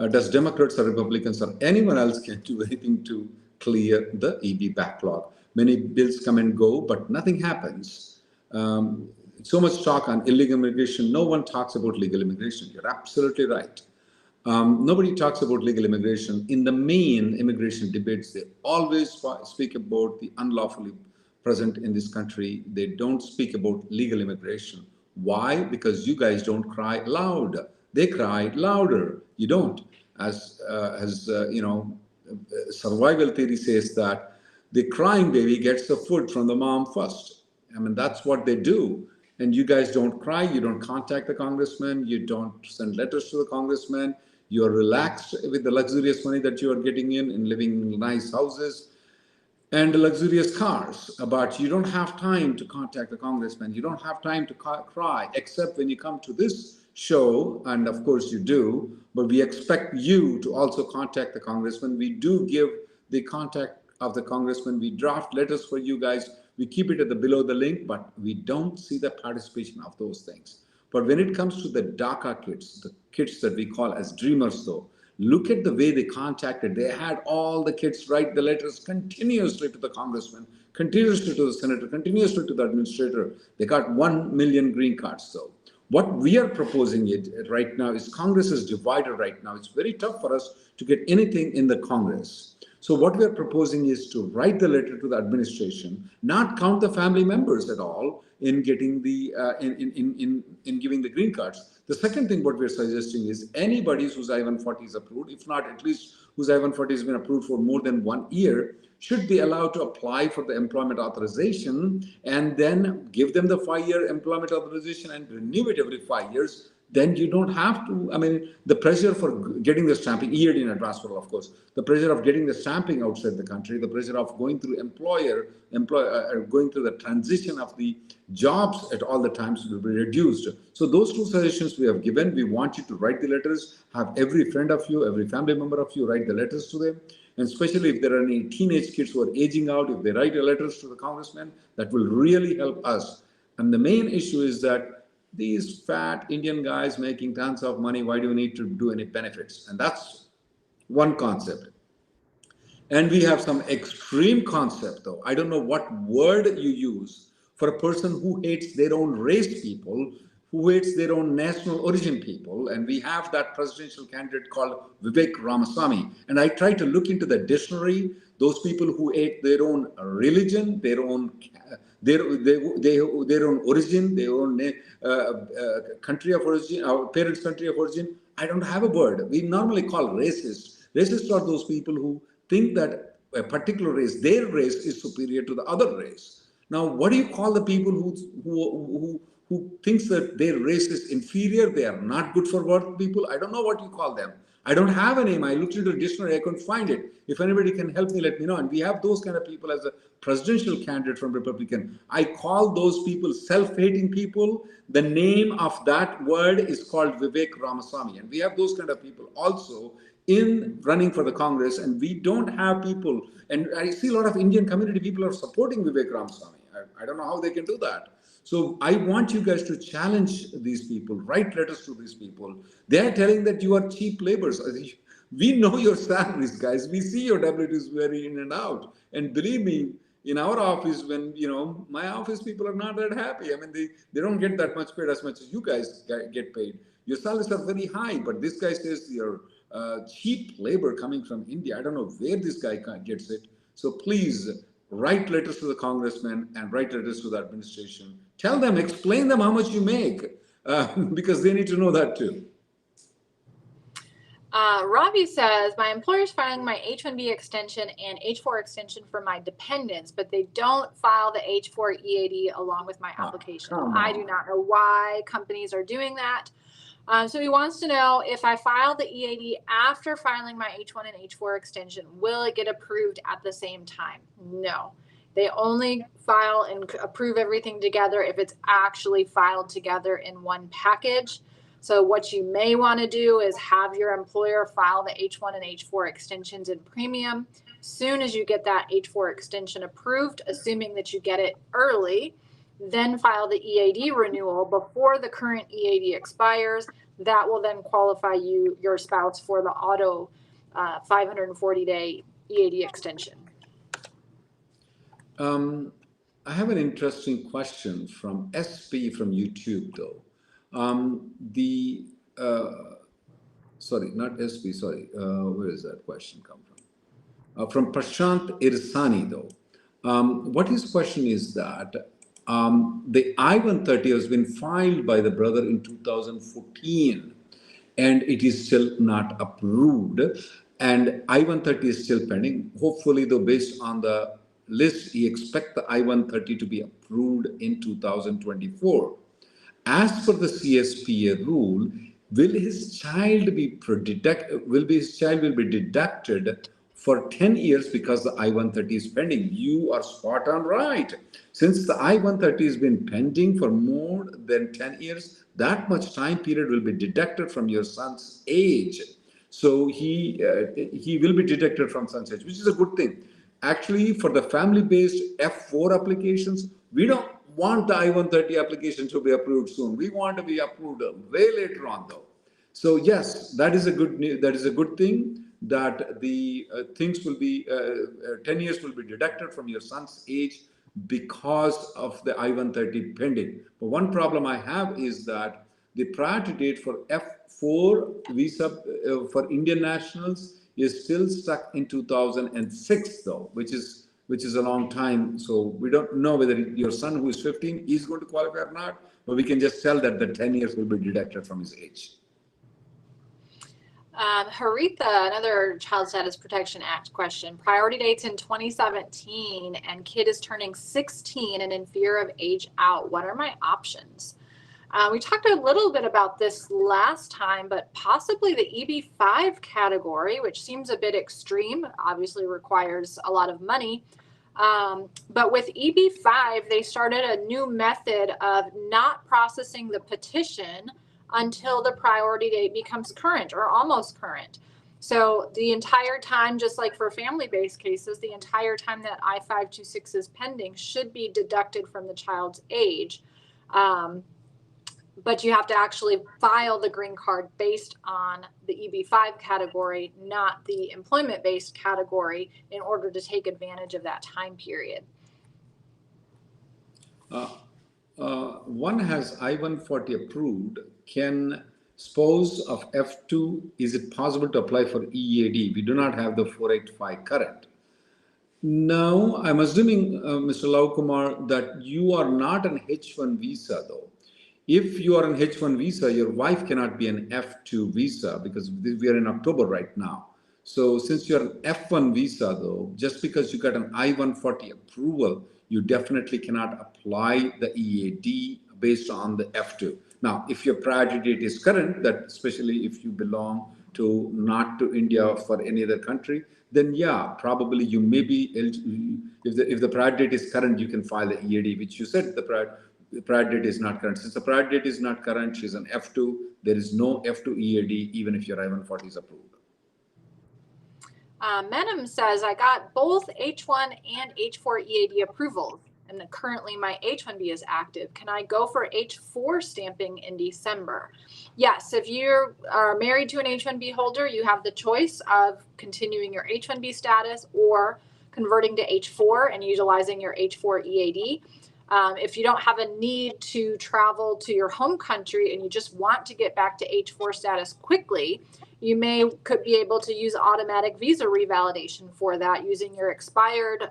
[SPEAKER 1] Does Democrats or Republicans or anyone else can do anything to clear the EB backlog? Many bills come and go, but nothing happens. So much talk on illegal immigration. No one talks about legal immigration. You're absolutely right. Nobody talks about legal immigration. In the main immigration debates, they always speak about the unlawfully present in this country. They don't speak about legal immigration. Why? Because you guys don't cry loud. They cry louder. You don't. As you know, survival theory says that the crying baby gets the food from the mom first. I mean, that's what they do. And you guys don't cry, you don't contact the congressman, you don't send letters to the congressman, you're relaxed with the luxurious money that you are getting in and living in nice houses and luxurious cars. But you don't have time to contact the congressman. You don't have time to cry, except when you come to this show, and of course you do, but we expect you to also contact the congressman. We do give the contact of the congressman. We draft letters for you guys. We keep it at the below the link, but we don't see the participation of those things. But when it comes to the DACA kids, the kids that we call as dreamers though, look at the way they contacted. They had all the kids write the letters continuously to the congressman, continuously to the senator, continuously to the administrator. They got 1 million green cards though. What we are proposing it right now is Congress is divided right now. It's very tough for us to get anything in the Congress. So what we are proposing is to write the letter to the administration, not count the family members at all in getting the in giving the green cards. The second thing what we're suggesting is anybody whose I-140 is approved, if not at least whose I-140 has been approved for more than 1 year, should be allowed to apply for the employment authorization and then give them the 5-year employment authorization and renew it every 5 years. Then you don't have to, I mean, the pressure for getting the stamping, EAD in advance parole, of course, the pressure of getting the stamping outside the country, the pressure of going through going through the transition of the jobs at all the times will be reduced. So those two suggestions we have given. We want you to write the letters, have every friend of you, every family member of you write the letters to them. And especially if there are any teenage kids who are aging out, if they write the letters to the congressman, that will really help us. And the main issue is that these fat Indian guys making tons of money, why do we need to do any benefits? And that's one concept. And we have some extreme concept though. I don't know what word you use for a person who hates their own race people, who hates their own national origin people. And we have that presidential candidate called Vivek Ramaswamy. And I try to look into the dictionary, those people who hate their own religion, their own own origin, their own country of origin, our parents' country of origin. I don't have a word. We normally call racist. Racists are those people who think that a particular race, their race, is superior to the other race. Now, what do you call the people who thinks that their race is inferior? They are not good for work people. I don't know what you call them. I don't have a name. I looked into the dictionary. I couldn't find it. If anybody can help me, let me know. And we have those kind of people as a presidential candidate from Republican. I call those people self-hating people. The name of that word is called Vivek Ramaswamy. And we have those kind of people also in running for the Congress. And we don't have people. And I see a lot of Indian community people are supporting Vivek Ramaswamy. I don't know how they can do that. So I want you guys to challenge these people, write letters to these people. They are telling that you are cheap laborers. We know your salaries, guys. We see your W-2s very in and out. And believe me, in our office, when, my office people are not that happy. I mean, they don't get that much paid as much as you guys get paid. Your salaries are very high, but this guy says you're cheap labor coming from India. I don't know where this guy gets it. So please write letters to the congressman and write letters to the administration. Tell them, explain them how much you make, because they need to know that too.
[SPEAKER 2] Ravi says, my employer is filing my H-1B extension and H-4 extension for my dependents, but they don't file the H-4 EAD along with my application. I do not know why companies are doing that. So he wants to know, if I file the EAD after filing my H-1 and H-4 extension, will it get approved at the same time? No. They only file and approve everything together if it's actually filed together in one package. So what you may want to do is have your employer file the H-1 and H-4 extensions in premium. Soon as you get that H-4 extension approved, assuming that you get it early, then file the EAD renewal before the current EAD expires. That will then qualify your spouse for the auto 540-day EAD extension.
[SPEAKER 1] I have an interesting question from SP from YouTube, though. Sorry, not SP, sorry. Where does that question come from? From Prashant Irsani, though. What his question is that the I-130 has been filed by the brother in 2014, and it is still not approved. And I-130 is still pending. Hopefully, though, based on the list, he expects the I-130 to be approved in 2024. As per the CSPA rule, will his child be deducted for 10 years because the I-130 is pending? You are spot on right. Since the I-130 has been pending for more than 10 years, that much time period will be deducted from your son's age. So he will be deducted from son's age, which is a good thing. Actually, for the family-based F4 applications, we don't want the I-130 application to be approved soon. We want to be approved way later on, though. So yes, that is a good thing, that the things will be 10 years will be deducted from your son's age because of the I-130 pending. But one problem I have is that the priority date for F4 visa for Indian nationals is still stuck in 2006, though, which is a long time. So we don't know whether your son who is 15 is going to qualify or not, but we can just tell that the 10 years will be deducted from his age.
[SPEAKER 2] Haritha, another Child Status Protection Act question. Priority dates in 2017 and kid is turning 16 and in fear of age out. What are my options? We talked a little bit about this last time, but possibly the EB5 category, which seems a bit extreme, obviously requires a lot of money. But with EB5, they started a new method of not processing the petition until the priority date becomes current or almost current. So the entire time, just like for family-based cases, the entire time that I-526 is pending should be deducted from the child's age. But you have to actually file the green card based on the EB5 category, not the employment-based category, in order to take advantage of that time period.
[SPEAKER 1] One has I-140 approved. Can spouse of F2, is it possible to apply for EAD? We do not have the 485 current. No, I'm assuming, Mr. Laukumar, that you are not an H1 visa, though. If you are an H1 visa, your wife cannot be an F2 visa because we are in October right now. So since you're an F1 visa, though, just because you got an I-140 approval, you definitely cannot apply the EAD based on the F2. Now, if your priority date is current, that especially if you belong to not to India or for any other country, then yeah, probably you may be eligible. If the priority date is current, you can file the EAD, which you said the priority date is not current. Since the priority date is not current, she's an F2. There is no F2 EAD, even if your I-140 is approved.
[SPEAKER 2] Menem says, I got both H1 and H4 EAD approvals, and currently my H1B is active. Can I go for H4 stamping in December? Yes, if you are married to an H1B holder, you have the choice of continuing your H1B status or converting to H4 and utilizing your H4 EAD. If you don't have a need to travel to your home country and you just want to get back to H4 status quickly, you could be able to use automatic visa revalidation for that using your expired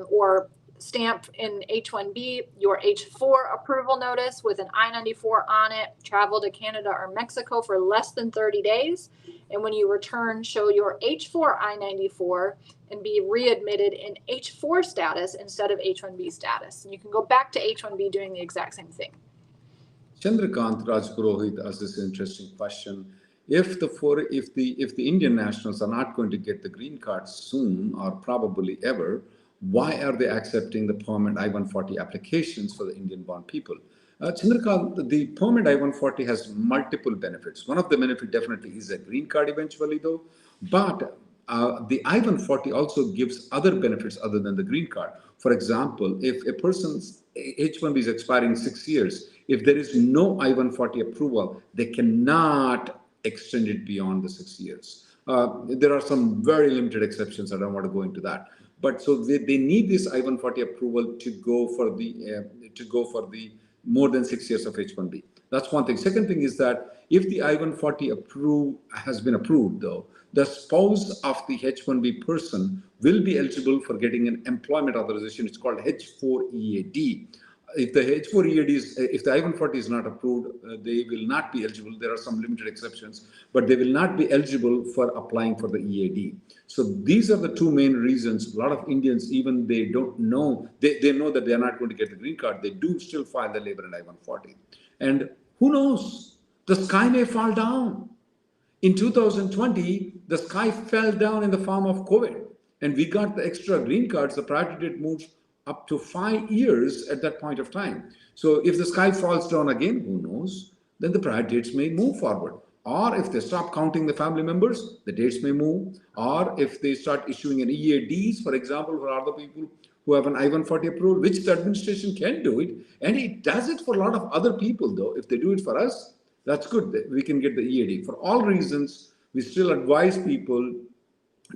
[SPEAKER 2] or stamp in H1B, your H4 approval notice with an I-94 on it, travel to Canada or Mexico for less than 30 days. And when you return, show your H4 I-94 and be readmitted in H4 status instead of H1B status. And you can go back to H1B doing the exact same thing.
[SPEAKER 1] Chandrakant Rajpurohit asked this interesting question. If the Indian nationals are not going to get the green card soon or probably ever, why are they accepting the permanent I-140 applications for the Indian-born people? Chandrakant, the permanent I-140 has multiple benefits. One of the benefits definitely is a green card eventually, though. But the I-140 also gives other benefits other than the green card. For example, if a person's H-1B is expiring 6 years, if there is no I-140 approval, they cannot extend it beyond the 6 years. There are some very limited exceptions. I don't want to go into that. But so they need this I-140 approval to go for the more than 6 years of H-1B. That's one thing. Second thing is that if the I-140 has been approved, though, the spouse of the H-1B person will be eligible for getting an employment authorization. It's called H4 EAD. if the H4 EAD is, if the I-140 is not approved, they will not be eligible. There are some limited exceptions, but they will not be eligible for applying for the EAD. So these are the two main reasons. A lot of Indians, even they don't know, they know that they are not going to get the green card. They do still file the labor and I-140. And who knows? The sky may fall down. In 2020, the sky fell down in the form of COVID, and we got the extra green cards. The priority date moves up to 5 years at that point of time. So if the sky falls down again, who knows? Then the priority dates may move forward. Or if they stop counting the family members, the dates may move. Or if they start issuing an EADs, for example, for other people who have an I-140 approval, which the administration can do it, and it does it for a lot of other people, though. If they do it for us, that's good. We can get the EAD. For all reasons, we still advise people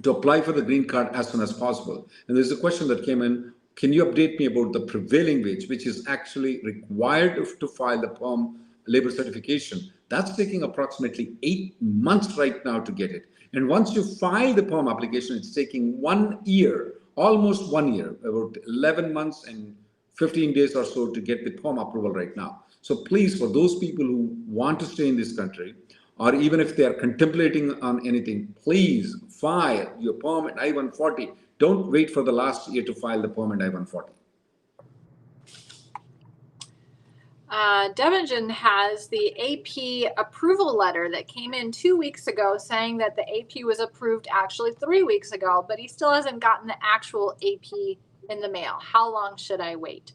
[SPEAKER 1] to apply for the green card as soon as possible. And there's a question that came in. Can you update me about the prevailing wage, which is actually required to file the PERM labor certification? That's taking approximately 8 months right now to get it. And once you file the PERM application, it's taking 1 year, almost 1 year, about 11 months and 15 days or so to get the PERM approval right now. So please, for those people who want to stay in this country, or even if they are contemplating on anything, please file your PERM and I-140. Don't wait for the last year to file the PERM and I-140.
[SPEAKER 2] Devonjan has the AP approval letter that came in 2 weeks ago saying that the AP was approved actually 3 weeks ago, but he still hasn't gotten the actual AP in the mail. How long should I wait?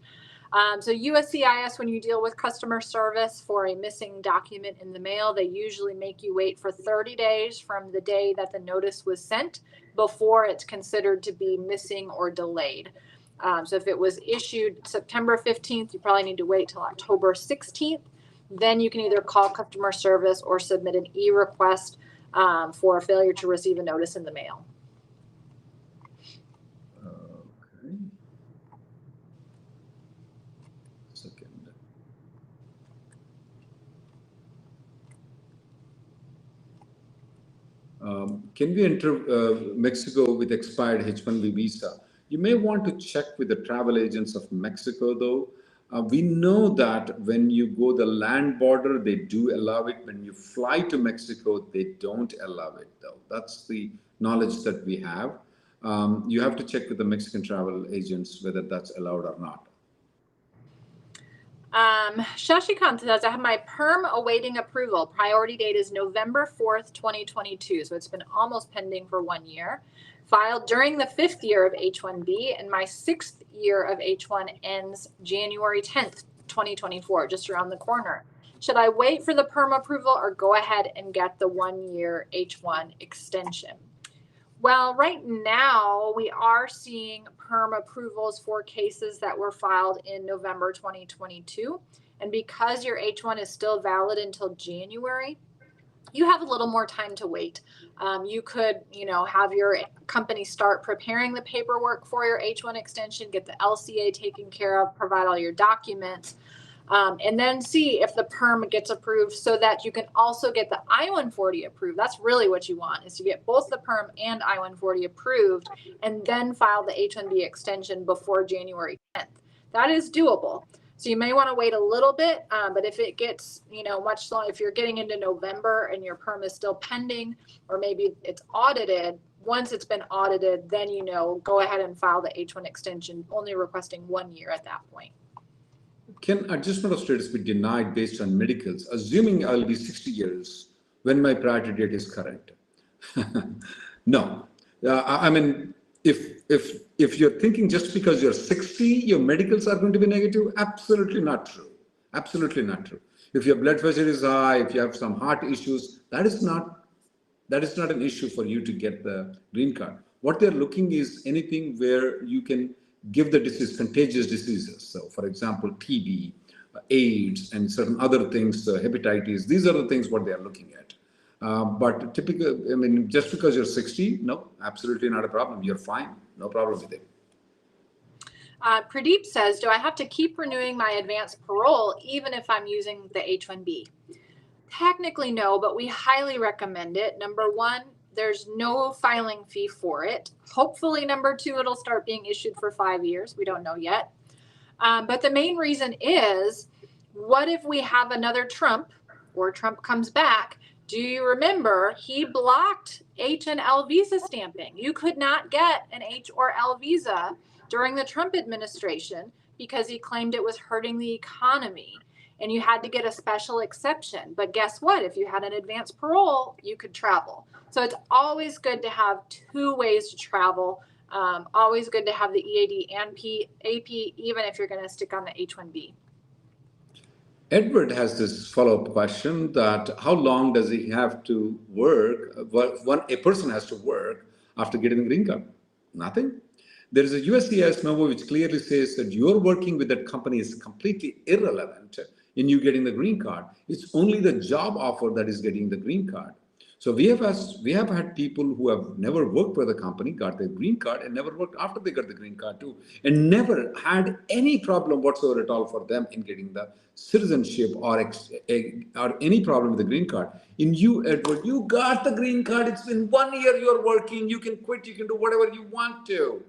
[SPEAKER 2] So USCIS, when you deal with customer service for a missing document in the mail, they usually make you wait for 30 days from the day that the notice was sent before it's considered to be missing or delayed. So if it was issued September 15th, you probably need to wait till October 16th. Then you can either call customer service or submit an e-request for a failure to receive a notice in the mail.
[SPEAKER 1] Okay. Second. Can we enter Mexico with expired H-1B visa? You may want to check with the travel agents of Mexico, though. We know that when you go the land border, they do allow it. When you fly to Mexico, they don't allow it, though. That's the knowledge that we have. You have to check with the Mexican travel agents whether that's allowed or not.
[SPEAKER 2] Shashikant says, I have my PERM awaiting approval. Priority date is November 4th, 2022. So it's been almost pending for 1 year. Filed during the 5th year of H-1B, and my 6th year of H-1 ends January 10th, 2024, just around the corner. Should I wait for the PERM approval or go ahead and get the 1-year H-1 extension? Well, right now we are seeing PERM approvals for cases that were filed in November 2022. And because your H-1 is still valid until January, you have a little more time to wait. You could, have your company start preparing the paperwork for your H-1 extension, get the LCA taken care of, provide all your documents, and then see if the PERM gets approved so that you can also get the I-140 approved. That's really what you want, is to get both the PERM and I-140 approved and then file the H-1B extension before January 10th. That is doable. So you may want to wait a little bit, but if it gets, much longer, if you're getting into November and your PERM is still pending, or maybe it's audited, once it's been audited, then, go ahead and file the H-1 extension, only requesting 1 year at that point.
[SPEAKER 1] Can adjustment of status be denied based on medicals, assuming I'll be 60 years when my priority date is correct? No. I mean, if you're thinking just because you're 60, your medicals are going to be negative, absolutely not true. Absolutely not true. If your blood pressure is high, if you have some heart issues, that is not an issue for you to get the green card. What they're looking is anything where you can give the disease, contagious diseases. So for example, TB, AIDS, and certain other things, hepatitis, these are the things what they are looking at. But typically, just because you're 60, no, absolutely not a problem. You're fine. No problem with it.
[SPEAKER 2] Pradeep says, do I have to keep renewing my advanced parole even if I'm using the H-1B? Technically, no, but we highly recommend it. Number one, there's no filing fee for it. Hopefully, number two, it'll start being issued for 5 years. We don't know yet. But the main reason is, what if we have another Trump, or Trump comes back? Do you remember he blocked H and L visa stamping? You could not get an H or L visa during the Trump administration because he claimed it was hurting the economy, and you had to get a special exception. But guess what? If you had an advanced parole, you could travel. So it's always good to have two ways to travel. Always good to have the EAD and AP, even if you're going to stick on the H-1B.
[SPEAKER 1] Edward has this follow-up question that how long does he have to work, a person has to work after getting the green card? Nothing. There is a USCIS memo which clearly says that your working with that company is completely irrelevant in you getting the green card. It's only the job offer that is getting the green card. So we have had people who have never worked for the company, got their green card, and never worked after they got the green card too, and never had any problem whatsoever at all for them in getting the citizenship or any problem with the green card. In you, Edward, you got the green card. It's been 1 year you're working. You can quit. You can do whatever you want to.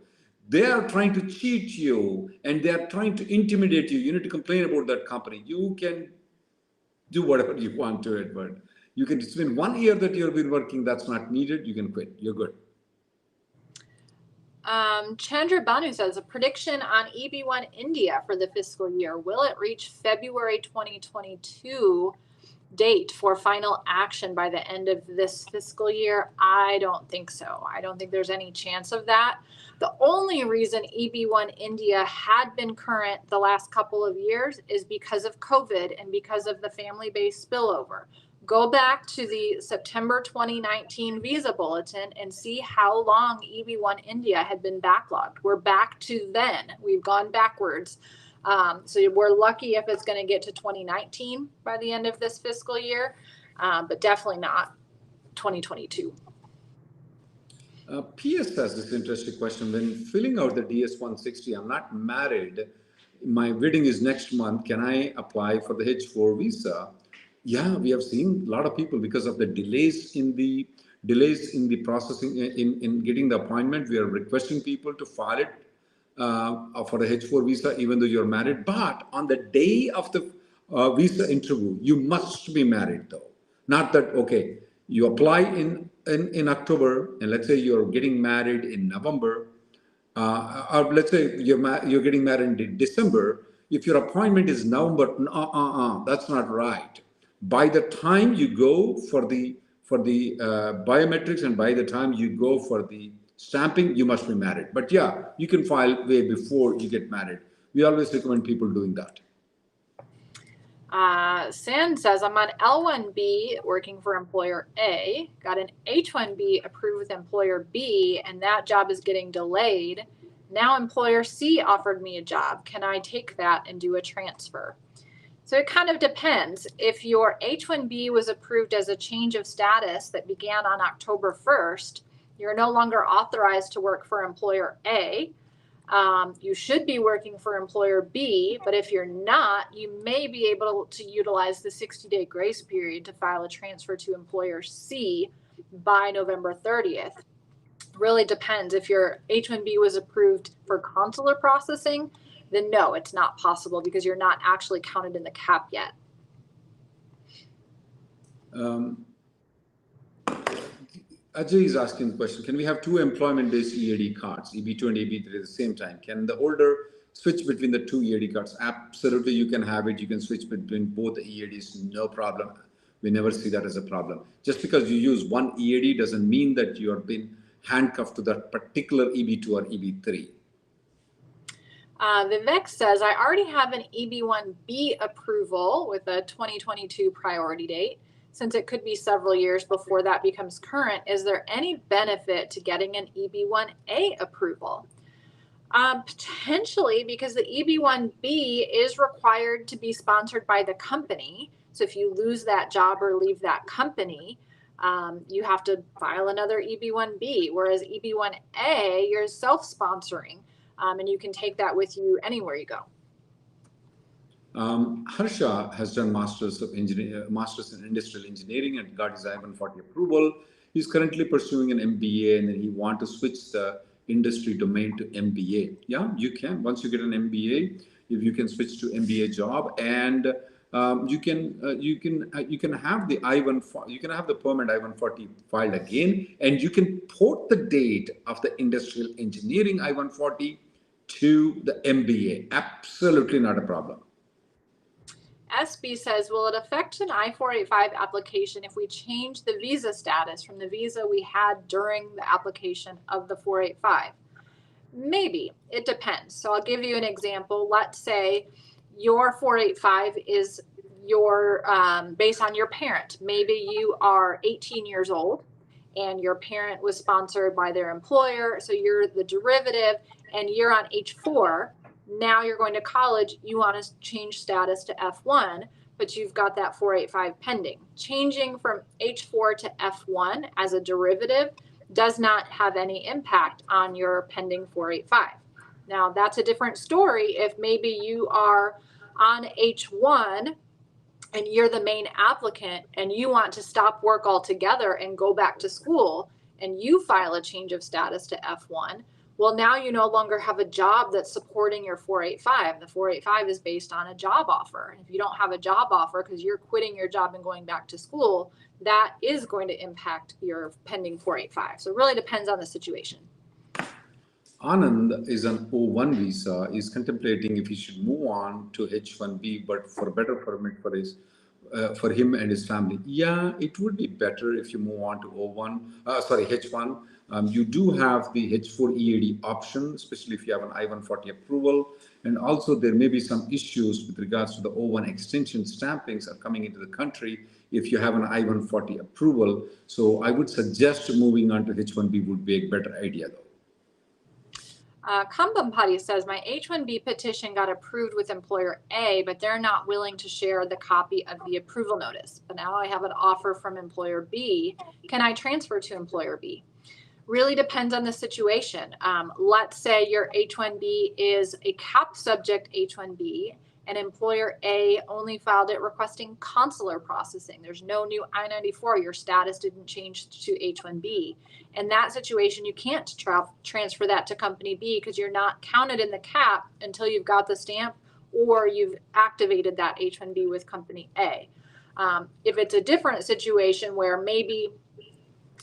[SPEAKER 1] They are trying to cheat you, and they are trying to intimidate you. You need to complain about that company. You can do whatever you want to, Edward. You can, it's been 1 year that you've been working, that's not needed, you can quit, you're good.
[SPEAKER 2] Chandra Banu says, a prediction on EB1 India for the fiscal year. Will it reach February 2022 date for final action by the end of this fiscal year? I don't think so. I don't think there's any chance of that. The only reason EB1 India had been current the last couple of years is because of COVID and because of the family-based spillover. Go back to the September 2019 visa bulletin and see how long EB1 India had been backlogged. We're back to then. We've gone backwards. So we're lucky if it's going to get to 2019 by the end of this fiscal year, but definitely not 2022.
[SPEAKER 1] PS has this interesting question. When filling out the DS-160, I'm not married. My wedding is next month. Can I apply for the H4 visa? Yeah, we have seen a lot of people because of the delays in the processing in getting the appointment. We are requesting people to file it for the H4 visa, even though you're married. But on the day of the visa interview, you must be married, though. Not that, okay, you apply in October, and let's say you're getting married in November, or let's say you're getting married in December. If your appointment is November, that's not right. By the time you go for the biometrics and by the time you go for the stamping, you must be married. But yeah, you can file way before you get married. We always recommend people doing that.
[SPEAKER 2] San says, I'm on L1B working for employer A, got an H1B approved with employer B, and that job is getting delayed. Now employer C offered me a job. Can I take that and do a transfer? So it kind of depends. If your H-1B was approved as a change of status that began on October 1st, you're no longer authorized to work for employer A. You should be working for employer B, but if you're not, you may be able to utilize the 60-day grace period to file a transfer to employer C by November 30th. Really depends. If your H-1B was approved for consular processing, then no, it's not possible because you're not actually counted in the cap yet.
[SPEAKER 1] Ajay is asking the question, can we have two employment-based EAD cards, EB2 and EB3 at the same time? Can the holder switch between the two EAD cards? Absolutely, you can have it. You can switch between both the EADs, no problem. We never see that as a problem. Just because you use one EAD doesn't mean that you have been handcuffed to that particular EB2 or EB3.
[SPEAKER 2] Vivek says, I already have an EB1B approval with a 2022 priority date. Since it could be several years before that becomes current, is there any benefit to getting an EB1A approval? Potentially, because the EB1B is required to be sponsored by the company. So if you lose that job or leave that company, you have to file another EB1B, whereas EB1A, you're self-sponsoring. And you can take that with you anywhere you go.
[SPEAKER 1] Harsha has done Masters in Industrial Engineering and got his I-140 approval. He's currently pursuing an MBA, and then he wants to switch the industry domain to MBA. Yeah, you can. Once you get an MBA, if you can switch to MBA job, and you can have the you can have the permanent I-140 filed again, and you can port the date of the industrial engineering I-140 to the MBA. Absolutely not a problem.
[SPEAKER 2] SB says, will it affect an I-485 application if we change the visa status from the visa we had during the application of the 485? Maybe. It depends. So I'll give you an example. Let's say your 485 is your based on your parent. Maybe you are 18 years old and your parent was sponsored by their employer. So you're the derivative and you're on H4. Now you're going to college, you want to change status to F1, but you've got that 485 pending. Changing from H4 to F1 as a derivative does not have any impact on your pending 485. Now that's a different story if maybe you are on H1 and you're the main applicant and you want to stop work altogether and go back to school and you file a change of status to F1. Well, now you no longer have a job that's supporting your 485. The 485 is based on a job offer. If you don't have a job offer because you're quitting your job and going back to school, that is going to impact your pending 485. So it really depends on the situation.
[SPEAKER 1] Anand is on O1 visa, is contemplating if he should move on to H1B, but for a better permit for his for him and his family. Yeah, it would be better if you move on to H1. You do have the H4 EAD option, especially if you have an I-140 approval. And also there may be some issues with regards to the O1 extension stampings are coming into the country if you have an I-140 approval. So I would suggest moving on to H1B would be a better idea though.
[SPEAKER 2] Kambampati says, my H-1B petition got approved with employer A, but they're not willing to share the copy of the approval notice. But now I have an offer from employer B. Can I transfer to employer B? Really depends on the situation. Let's say your H-1B is a cap subject H-1B and employer A only filed it requesting consular processing. There's no new I-94. Your status didn't change to H-1B. In that situation, you can't transfer that to company B because you're not counted in the cap until you've got the stamp or you've activated that H-1B with company A. If it's a different situation where maybe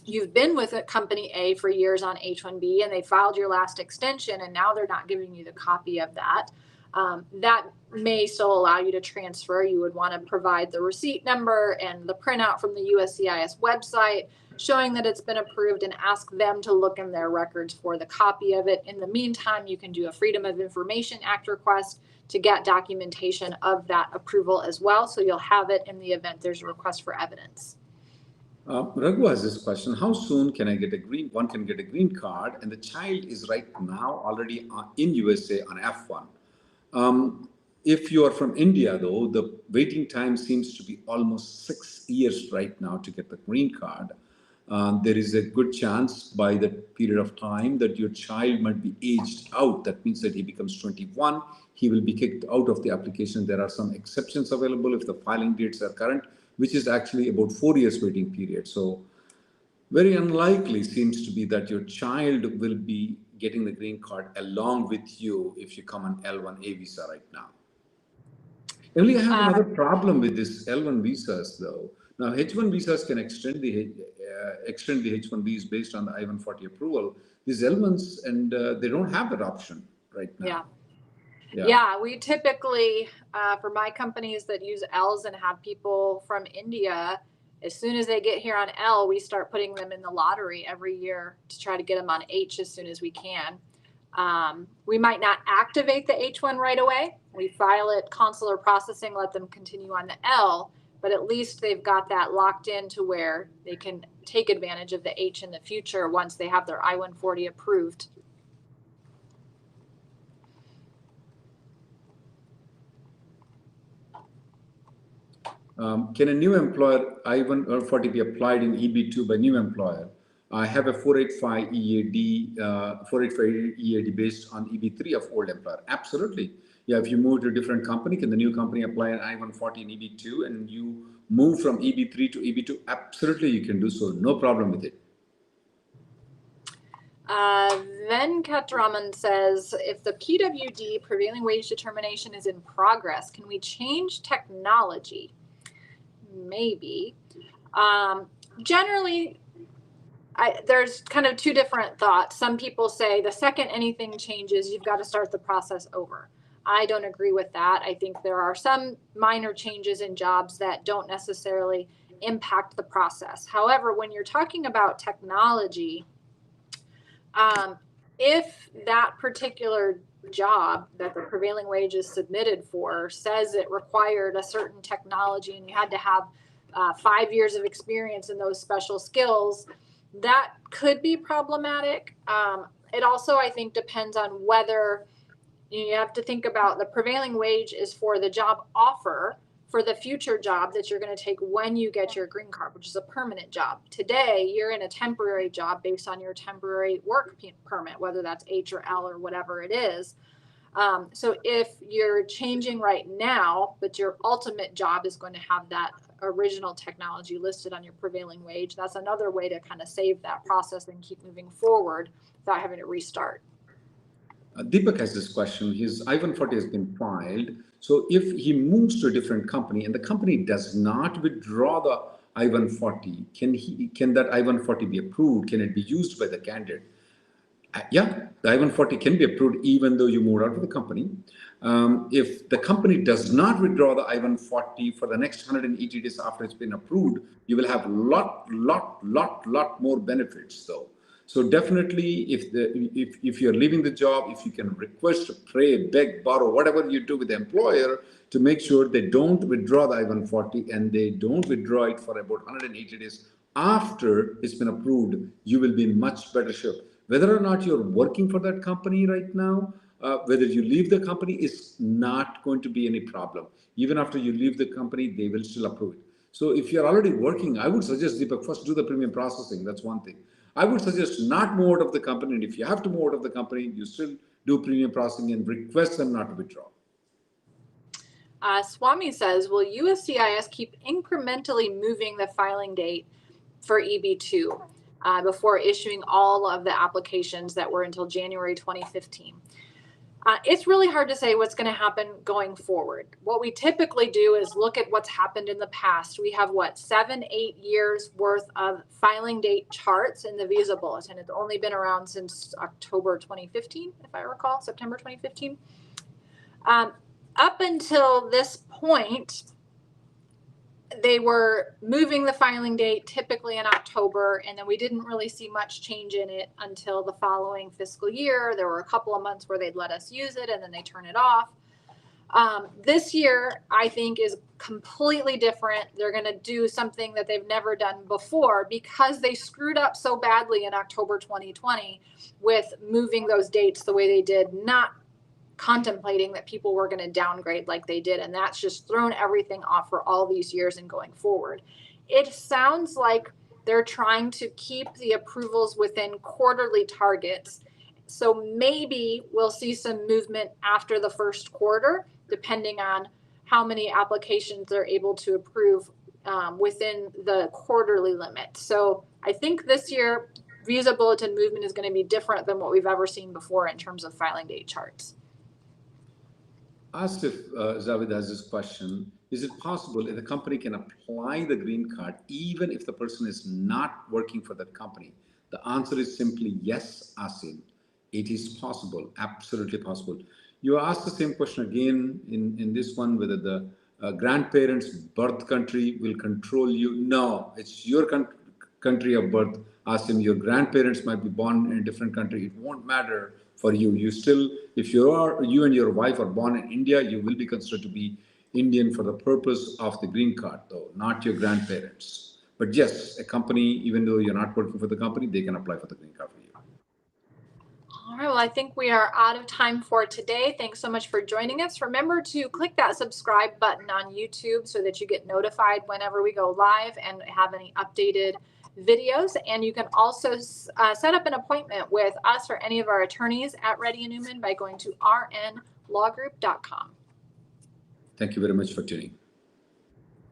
[SPEAKER 2] you've been with a company A for years on H-1B and they filed your last extension and now they're not giving you the copy of that, that may still allow you to transfer. You would want to provide the receipt number and the printout from the USCIS website showing that it's been approved and ask them to look in their records for the copy of it. In the meantime, you can do a Freedom of Information Act request to get documentation of that approval as well. So you'll have it in the event there's a request for evidence.
[SPEAKER 1] Raghu has this question: how soon can I get one can get a green card and the child is right now already in USA on F1? If you are from India though, the waiting time seems to be almost 6 years right now to get the green card. There is a good chance by that period of time that your child might be aged out. That means that he becomes 21, he will be kicked out of the application. There are some exceptions available if the filing dates are current, which is actually about 4 years waiting period. So very unlikely seems to be that your child will be getting the green card along with you if you come on L1A visa right now. Emily, I have another problem with this L1 visas though. Now H1 visas can extend the H1Bs based on the I-140 approval. These L1s, and they don't have that option right now.
[SPEAKER 2] Yeah, we typically, for my companies that use Ls and have people from India, as soon as they get here on L, we start putting them in the lottery every year to try to get them on H as soon as we can. We might not activate the H1 right away. We file it consular processing, let them continue on the L, but at least they've got that locked in to where they can take advantage of the H in the future once they have their I-140 approved.
[SPEAKER 1] Can a new employer I-140 be applied in EB2 by new employer? I have a 485 EAD based on EB3 of old employer. Absolutely. Yeah, if you move to a different company, can the new company apply an I-140 in EB2 and you move from EB3 to EB2? Absolutely, you can do so. No problem with it.
[SPEAKER 2] Venkatraman says, if the PWD prevailing wage determination is in progress, can we change technology? Maybe. Generally, there's kind of two different thoughts. Some people say the second anything changes, you've got to start the process over. I don't agree with that. I think there are some minor changes in jobs that don't necessarily impact the process. However, when you're talking about technology, if that particular job that the prevailing wage is submitted for says it required a certain technology and you had to have 5 years of experience in those special skills, that could be problematic. It also, I think, depends on whether you have to think about the prevailing wage is for the job offer for the future job that you're going to take when you get your green card, which is a permanent job. Today, you're in a temporary job based on your temporary work permit, whether that's H or L or whatever it is. So if you're changing right now, but your ultimate job is going to have that original technology listed on your prevailing wage, that's another way to kind of save that process and keep moving forward without having to restart.
[SPEAKER 1] Deepak has this question. His I-140 has been filed. So if he moves to a different company and the company does not withdraw the I-140, can that I-140 be approved? Can it be used by the candidate? Yeah, the I-140 can be approved even though you moved out of the company. If the company does not withdraw the I-140 for the next 180 days after it's been approved, you will have lot more benefits though. So definitely, if you're leaving the job, if you can request, pray, beg, borrow, whatever you do with the employer to make sure they don't withdraw the I-140 and they don't withdraw it for about 180 days after it's been approved, you will be in much better shape. Whether or not you're working for that company right now, whether you leave the company is not going to be any problem. Even after you leave the company, they will still approve it. So if you're already working, I would suggest, Deepak, first do the premium processing. That's one thing. I would suggest not move out of the company. And if you have to move out of the company, you still do premium processing and request them not to withdraw.
[SPEAKER 2] Swami says, will USCIS keep incrementally moving the filing date for EB2 before issuing all of the applications that were until January 2015? It's really hard to say what's going to happen going forward. What we typically do is look at what's happened in the past. We have 7-8 years worth of filing date charts in the visa bulletin. It's only been around since October 2015, if I recall, September 2015. Up until this point, they were moving the filing date typically in October, and then we didn't really see much change in it until the following fiscal year. There were a couple of months where they'd let us use it and then they turn it off. This year, I think, is completely different. They're going to do something that they've never done before because they screwed up so badly in October 2020 with moving those dates the way they did, not contemplating that people were going to downgrade like they did. And that's just thrown everything off for all these years and going forward. It sounds like they're trying to keep the approvals within quarterly targets. So maybe we'll see some movement after the first quarter, depending on how many applications they're able to approve within the quarterly limit. So I think this year, visa bulletin movement is going to be different than what we've ever seen before in terms of filing date charts.
[SPEAKER 1] Asked if Zavid has this question, is it possible if the company can apply the green card even if the person is not working for that company? The answer is simply yes, Asim. It is possible, absolutely possible. You asked the same question again in this one, whether the grandparents' birth country will control you. No, it's your country of birth, Asim. Your grandparents might be born in a different country. It won't matter for you. You still, if you and your wife are born in India, you will be considered to be Indian for the purpose of the green card, though, not your grandparents. But yes, a company, even though you're not working for the company, they can apply for the green card for you.
[SPEAKER 2] All right, well, I think we are out of time for today. Thanks so much for joining us. Remember to click that subscribe button on YouTube so that you get notified whenever we go live and have any updated videos. And you can also set up an appointment with us or any of our attorneys at Reddy Neumann by going to rnlawgroup.com.
[SPEAKER 1] Thank you very much for tuning.